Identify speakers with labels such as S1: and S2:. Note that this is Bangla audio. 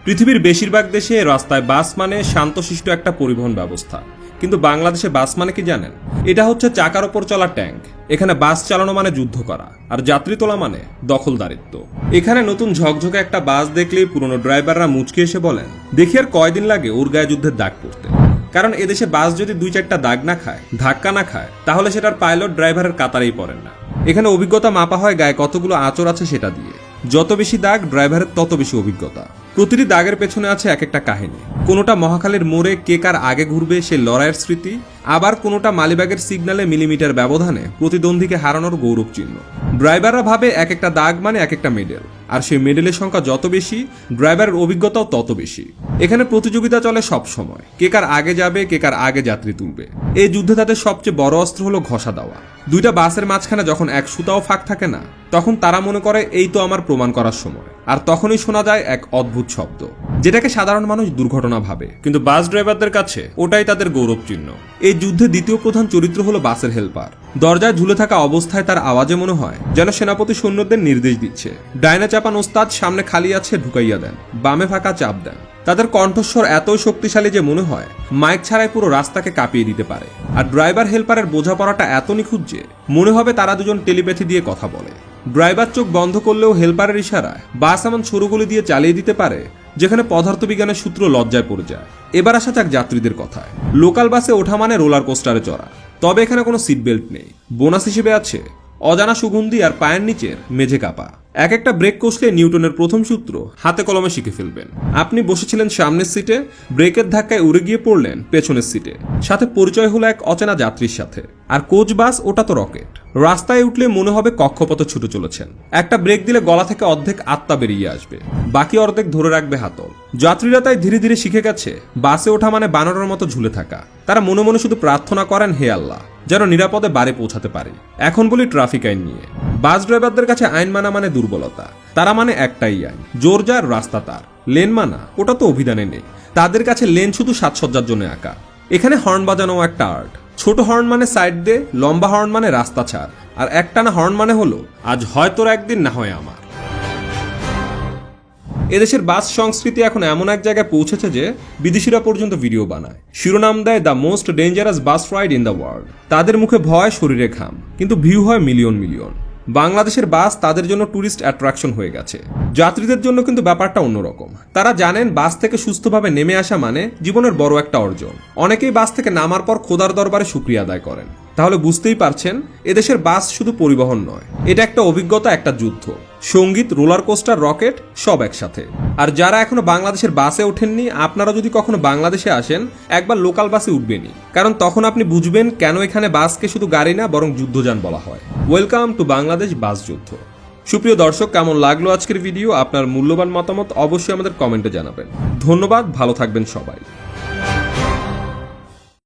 S1: পৃথিবীর বেশিরভাগ দেশে রাস্তায় বাস মানে শান্তশিষ্ট একটা পরিবহন ব্যবস্থা, কিন্তু বাংলাদেশে বাস মানে কি জানেন? এটা হচ্ছে চাকার ওপর চলা ট্যাঙ্ক। এখানে বাস চালানো মানে যুদ্ধ করা, আর যাত্রী তোলা মানে দখলদারিত্ব। এখানে নতুন ঝকঝকে একটা বাস দেখলে পুরনো ড্রাইভাররা মুচকে এসে বলেন, দেখি আর কয়দিন লাগে ওর গায়ে যুদ্ধের দাগ পড়তে। কারণ এদেশে বাস যদি 2-4টা দাগ না খায়, ধাক্কা না খায়, তাহলে সেটার পাইলট ড্রাইভারের কাতারেই পড়েন না। এখানে অভিজ্ঞতা মাপা হয় গায়ে কতগুলো আঁচড় আছে সেটা দিয়ে। যত বেশি দাগ ড্রাইভারের তত বেশি অভিজ্ঞতা। প্রতিটি দাগের পেছনে আছে এক একটা কাহিনী। কোনোটা মহাখালীর মোড়ে কে কার আগে ঘুরবে সে লড়াইয়ের স্মৃতি, আবার কোনোটা মালিবাগের সিগন্যালে মিলিমিটার ব্যবধানে প্রতিদ্বন্দ্বীকে হারানোর গৌরব চিহ্ন। ড্রাইভাররা ভাবে এক একটা দাগ মানে এক একটা মেডেল, আর সেই মেডেলের সংখ্যা যত বেশি ড্রাইভারের অভিজ্ঞতাও তত বেশি। এখানে প্রতিযোগিতা চলে সব সময়, কে কার আগে যাবে, কে কার আগে যাত্রী তুলবে। এই যুদ্ধে তাদের সবচেয়ে বড় অস্ত্র হলো ঘষা দেওয়া। দুইটা বাসের মাঝখানে যখন এক সুতাও ফাঁক থাকে না, তখন তারা মনে করে এই তো আমার প্রমাণ করার সময়। আর তখনই শোনা যায় এক অদ্ভুত শব্দ, যেটাকে সাধারণ মানুষ দুর্ঘটনা ভাবে, কিন্তু বাস ড্রাইভারদের কাছে ওটাই তাদের গৌরব চিহ্ন। এই যুদ্ধে দ্বিতীয় প্রধান চরিত্র হলো বাসের হেল্পার। দরজায় ঝুলে থাকা অবস্থায় তার আওয়াজে মনে হয় যেন সেনাপতি সৈন্যদের নির্দেশ দিচ্ছে। ডাইনে চাপান ওস্তাদ সামনে খালি আছে ঢুকাইয়া দেন, বামে ফাঁকা চাপ দেন। তাদের কণ্ঠস্বর এতই শক্তিশালী যে মনে হয় মাইক ছাড়াই পুরো রাস্তাকে কাঁপিয়ে দিতে পারে। আর ড্রাইভার হেল্পারের বোঝাপড়াটা এত নিখুঁত যে মনে হবে তারা দুজন টেলিপ্যাথি দিয়ে কথা বলে। ড্রাইভার চোখ বন্ধ করলেও হেল্পারের ইশারায় বাস এমন সরুগুলি দিয়ে চালিয়ে দিতে পারে যেখানে পদার্থবিজ্ঞানের সূত্র লজ্জায় পড়ে যায়। এবার আসা যাক যাত্রীদের কথায়। লোকাল বাসে ওঠা মানে রোলার কোস্টারে চড়া, তবে এখানে কোনো সিট বেল্ট নেই। বোনাস হিসেবে আছে অজানা সুগন্ধি আর পায়ের নিচের মেঝে কাঁপা। এক একটা ব্রেক কষলে নিউটনের প্রথম সূত্র হাতে কলমে শিখে ফেলবেন। আপনি বসেছিলেন সামনের সিটে, ব্রেকের ধাক্কায় উড়ে গিয়ে পড়লেন পেছনের সিটে, সাথে পরিচয় হলো এক অচেনা যাত্রীর সাথে। আর কোচ বাস ওটা তো রকেট। রাস্তায় উঠলে মনে হবে কক্ষপথে ছুটে চলেছেন। একটা ব্রেক দিলে গলা থেকে অর্ধেক আত্মা বেরিয়ে আসবে, বাকি অর্ধেক ধরে রাখবে হাতল। যাত্রীরা তাই ধীরে ধীরে শিখে গেছে বাসে ওঠা মানে বানরের মতো ঝুলে থাকা। তারা মনে মনে শুধু প্রার্থনা করেন, হে আল্লাহ যেন নিরাপদে বাড়ি পৌঁছাতে পারে। এখন বলি ট্রাফিক আইন নিয়ে। বাস ড্রাইভারদের কাছে আইন মানা মানে দুর্বলতা। তারা মানে একটাই আইন, জোর যার রাস্তা তার। লেন মানা ওটা তো অভিধানে নেই। তাদের কাছে লেন শুধু সাজসজ্জার জন্য আঁকা। এখানে হর্ন বাজানো একটা আর্ট। ছোট হর্ন মানে সাইড দে, লম্বা হর্ন মানে রাস্তা ছাড়, আর একটানা হর্ন মানে হলো আজ হয় তোর একদিন, না হয় আমার। এদেশের বাস সংস্কৃতি এখন এমন এক জায়গায় পৌঁছেছে যে বিদেশিরা পর্যন্ত ভিডিও বানায়, শিরোনাম দেয় the most dangerous bus ride in the world. তাদের মুখে ভয়, শরীরে ঘাম, কিন্তু ভিউ হয় মিলিয়ন মিলিয়ন। বাংলাদেশের বাস তাদের জন্য ট্যুরিস্ট অ্যাট্রাকশন হয়ে গেছে। যাত্রীদের জন্য কিন্তু ব্যাপারটা অন্যরকম। তারা জানেন বাস থেকে সুস্থভাবে নেমে আসা মানে জীবনের বড় একটা অর্জন। অনেকেই বাস থেকে নামার পর খোদার দরবারে শুকরিয়া আদায় করেন। তাহলে বুঝতেই পারছেন এদেশের বাস শুধু পরিবহন নয়, এটা একটা অভিজ্ঞতা, একটা যুদ্ধ। সঙ্গীত, রোলার কোস্টার, রকেট সব একসাথে। আর যারা এখনো বাংলাদেশের বাসে ওঠেননি, আপনারা যদি কখনো বাংলাদেশে আসেন একবার লোকাল বাসে উঠবেনই, কারণ তখন আপনি বুঝবেন কেন এখানে বাসকে শুধু গাড়ি না বরং যুদ্ধযান বলা হয়। ওয়েলকাম টু বাংলাদেশ বাস যুদ্ধ। সুপ্রিয় দর্শক, কেমন লাগলো আজকের ভিডিও? আপনার মূল্যবান মতামত অবশ্যই আমাদের কমেন্টে জানাবেন। ধন্যবাদ, ভালো থাকবেন সবাই।